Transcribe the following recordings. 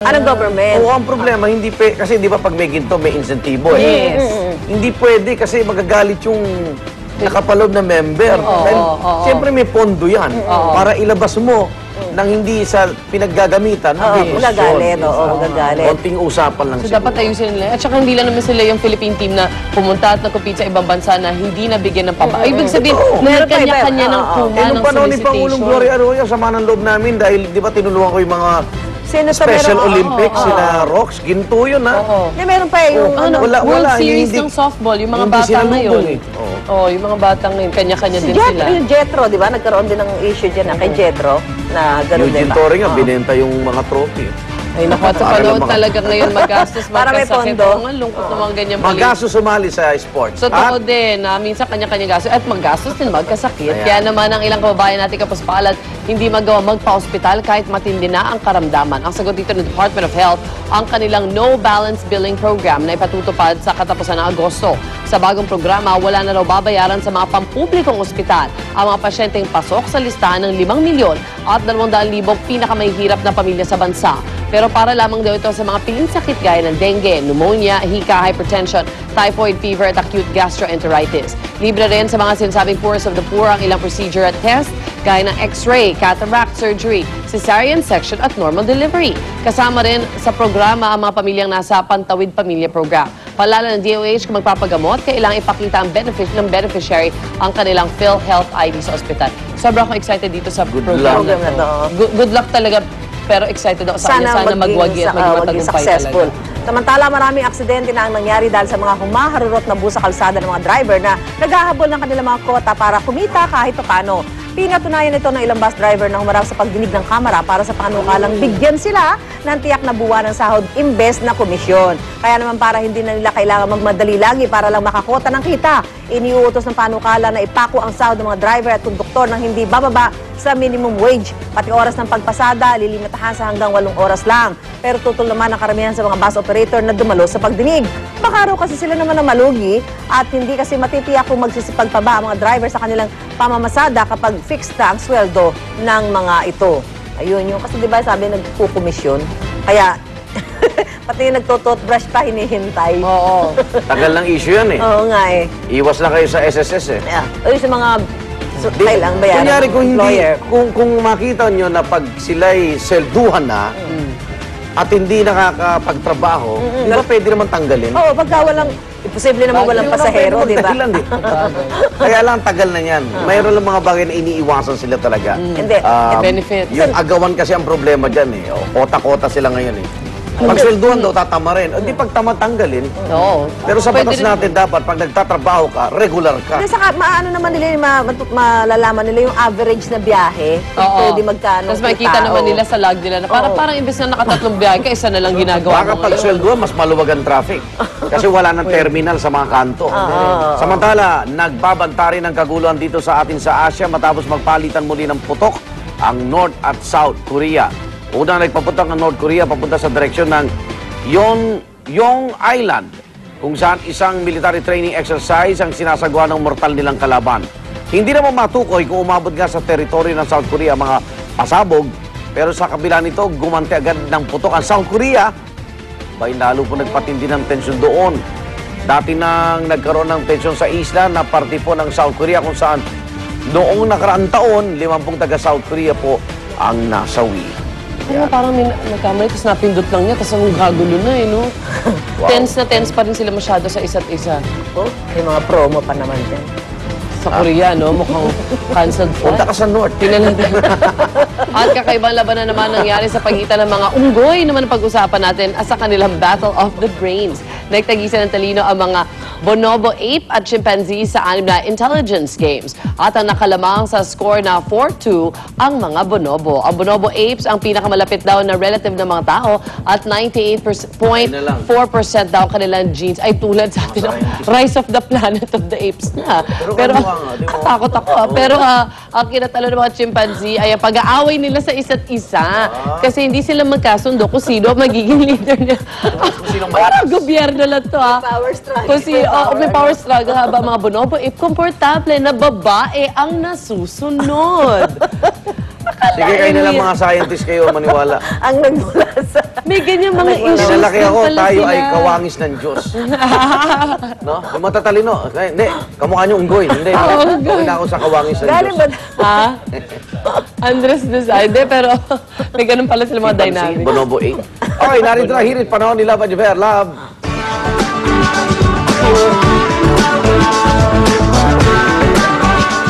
Anong government? Oo, ang problema, hindi kasi di ba pag may ginto, may insentibo. Yes. Hindi pwede kasi magagalit yung nakapaloob na member. Siyempre may pondo yan para ilabas mo nang hindi sa pinaggagamitan. Magagalit, magagalit. Konting usapan lang So dapat ayusin nila. At saka hindi lang naman sila yung Philippine team na pumunta at nag-compete sa ibang bansa na hindi nabigyan ng paba. Ibig sabihin, may kanya-kanya ng kuha ng Panahon ni Pangulong Gloria Arroyo, sama ng loob namin dahil di ba tinulungan ko yung mga Special Olympics, sina Rox, ginto yun ha. Hindi, meron pa yung World Series ng softball, yung mga bata ngayon. Yung mga bata ngayon, kanya-kanya din sila. Yung Jetro, di ba? Nagkaroon din ng issue dyan kay Jetro na gano'n din Eugene ba? Torre nga, binenta yung mga trophy. Ay, naku, at sa panahon talaga ngayon magastos, Para may magkasakit. pondo. Ang lungkot naman ganyan pala. Maggastos sumali sa sports. Totoo din, minsan kanya-kanya gastos. At maggastos din, magkasakit. Kaya naman ang ilang kababayan natin kapuspalad, hindi magawa magpa-hospital kahit matindi na ang karamdaman. Ang sagot dito ng Department of Health, ang kanilang No Balance Billing Program na ipatutupad sa katapusan ng Agosto. Sa bagong programa, wala na raw babayaran sa mga pampublikong ospital ang mga pasyenteng pasok sa listahan ng 5 milyon at 200,000 pinakamahihirap na pamilya sa bansa. Pero para lamang daw ito sa mga piling sakit gaya ng dengue, pneumonia, hika, hypertension, typhoid fever at acute gastroenteritis. Libre rin sa mga sinasabing poorest of the poor ang ilang procedure at test gaya ng x-ray, cataract surgery, cesarean section at normal delivery. Kasama rin sa programa ang mga pamilyang nasa Pantawid Pamilya Program. Palala ng DOH kung magpapagamot, kailangang ipakita ang beneficiary ang kanilang PhilHealth ID sa ospital. Sobrang ako excited dito sa program na to. Good luck talaga. Pero excited ako sa kanya. Sana magwagi at maging matagumpay successful. talaga. Samantala, maraming aksidente na ang nangyari dahil sa mga humaharurot na busa kalsada ng mga driver na naghahabol ng kanilang mga kota para kumita kahit paano. Pinatunayan ito ng ilang bus driver na humarap sa pagdinig ng kamera para sa panukalang bigyan sila ng tiyak na buwan ng sahod imbes na komisyon. Kaya naman para hindi na nila kailangan magmadali lagi para lang makakota ng kita, iniuutos ng panukala na ipako ang sahod ng mga driver at konduktor ng hindi bababa sa minimum wage. Pati oras ng pagpasada, lilimitahan sa hanggang 8 oras lang. Pero tutol naman ang karamihan sa mga bus operator na dumalo sa pagdinig. Baka raw kasi sila naman na malugi at hindi kasi matitiyak kung magsisipag pa ba ang mga driver sa kanilang pamamasada kapag fixed na ang sweldo ng mga ito. Ayun yung, kasi diba sabi nagpukomisyon, kaya pati yung nagtotoothbrush pa hinihintay. Oo. Tagal ng issue yan eh. Oo nga eh. Iwas lang kayo sa SSS eh. Ayun sa mga kailang bayaran kunyari ng kung hindi, employer. kung makita nyo na pag sila'y selduhan na, at hindi nakakapagtrabaho, di ba pwede naman tanggalin? Oo, pagka walang, imposible naman walang pasahero, di ba? Kaya lang tagal na yan. Mayroon lang mga bagay na iniiwasan sila talaga. Hindi, benefit. Yung agawan kasi ang problema dyan eh. Kota-kota sila ngayon eh. Pag swelduhan daw, tatama rin. Hindi pag tama tanggalin. Oo. Pero sa batas natin dapat, pag nagtatrabaho ka, regular ka. Hindi, saka maano naman nila, malalaman nila yung average na biyahe. Oo. Pwede magkano. Tapos makikita naman nila sa log nila na parang imbes na nakatatlong biyahe ka, isa na lang ginagawa Baka mo pag ngayon. swelduhan, mas maluwag ang traffic. Kasi wala ng terminal sa mga kanto. Samantala, nagbabanta rin ang kaguluhan dito sa atin sa Asia matapos magpalitan muli ng putok ang North at South Korea. Unang nagpaputok ng North Korea papunta sa direksyon ng Yong Island, kung saan isang military training exercise ang sinasagawa ng mortal nilang kalaban. Hindi naman matukoy kung umabot nga sa teritoryo ng South Korea mga pasabog, pero sa kabila nito, gumanti agad ng putok ang South Korea. Bay, lalo po nagpatindi ng tensyon doon. Dati nang nagkaroon ng tensyon sa isla na parte po ng South Korea kung saan noong nakaraang taon, 50 taga South Korea po ang nasawi. Ano, parang nagkamali, tapos napindot lang niya, tapos ang gagulo na eh, no? Wow. Tense pa rin sila masyado sa isa't isa. Oh, may mga promo pa naman din. Sa Korea, no? Mukhang canceled flight. Punta ka sa North. At kakaibang laban na naman nangyari sa pagitan ng mga unggoy naman pag-usapan natin sa kanilang Battle of the Brains. Nagtagisan ng talino ang mga bonobo ape at chimpanzee sa 6 na intelligence games. At ang nakalamang sa score na 4-2 ang mga bonobo. Ang bonobo apes ang pinakamalapit daw na relative ng mga tao at 98.4% daw kanilang genes ay tulad sa atin ng Rise of the Planet of the Apes na. Pero takot ako. Pero ang kinatalo ng mga chimpanzee ay ang pag-aaway nila sa isa't isa. Kasi hindi sila magkasundo kung sino magiging leader niya. Parang gobyerno lang to Power struggle. Kasi may power struggle haba mga bonobo. Komportable na babae ang nasusunod. Sige kayo nilang mga scientist kayo, maniwala. Ang nagmula sa... May ganyan mga issues Sinalaki din ako, pala tayo sila. ay kawangis ng Diyos. No? Yung matatalino. Hindi, kamukha niyo unggoy. Hindi, okay na ako sa kawangis ng Galing Diyos. ba? Andres Deside, pero may ganun pala sila mga dynamics. Bonobo 8. Okay, narito na hirit panahon ni Love and Fair. Love.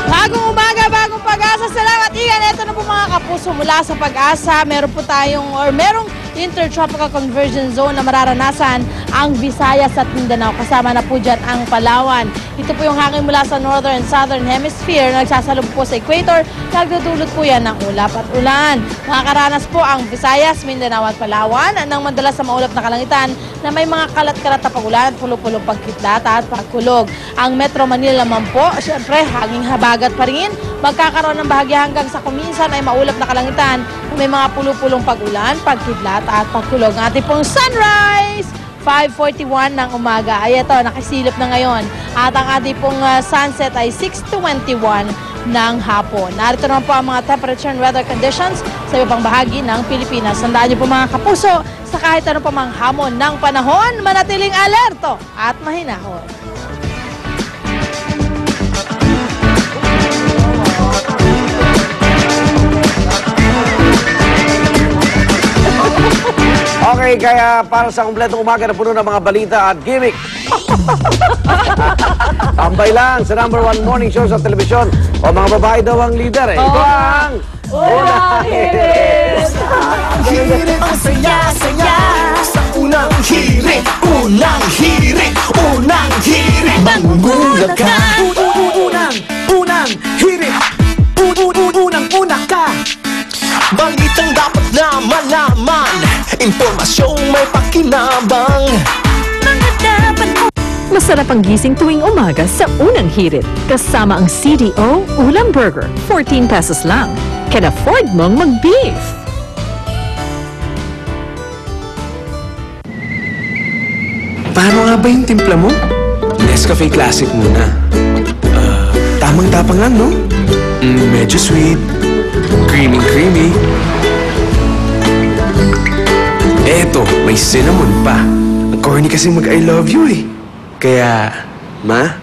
Bagong umaga, bagong pag-asa. Salamat, Ian. Ito na po mga kapuso mula sa pag-asa. Meron po tayong, merong intertropical convergence zone na mararanasan ang Visayas at Mindanao. Kasama na po dyan ang Palawan. Ito po yung hangin mula sa northern and southern hemisphere na nagsasalub po sa equator. Nagdudulot po yan ng ulap at ulan. Makakaranas po ang Visayas, Mindanao at Palawan ng madalas sa maulap na kalangitan na may mga kalat-kalat na pagulan at pulong-pulong pagkitlata at pagkulog. Ang Metro Manila naman po, syempre, hanging habagat pa rin. Magkakaroon ng bahagya hanggang sa kuminsan ay maulap na kalangitan na may mga pulong-pulong pagulan, pagkidlat at pagkulog. Ang ating pong sunrise! 5:41 ng umaga. Ay ito, nakasilip na ngayon. At ang ating pong sunset ay 6:21 ng hapon. Narito naman po ang mga temperature and weather conditions sa ibang bahagi ng Pilipinas. Sandaan niyo po mga kapuso sa kahit ano pa mang hamon ng panahon, manatiling alerto at mahinahon. Okay, kaya para sa kumpletong umaga na puno ng mga balita at gimmick. Tambay lang sa #1 morning show sa telebisyon. O mga babae daw ang leader eh. Ito ang Unang Hirit! Hirit ang saya-saya sa unang hirit, unang hirit, unang hirit. Manggulat ka. Unang hirit, unang ka. Balitang dapat na malaman, impormasyong may pakinabang. Masarap ang gising tuwing umaga sa Unang Hirit. Kasama ang CDO Ulam Burger, 14 pesos lang. Can afford mong mag-beef. Paano nga ba yung timpla mo? Nescafe Classic muna. Tamang tapang lang, no? Medyo sweet. Creamy. Eto, may cinnamon pa. Ang corny kasi mag-I love you eh. Kaya, ma,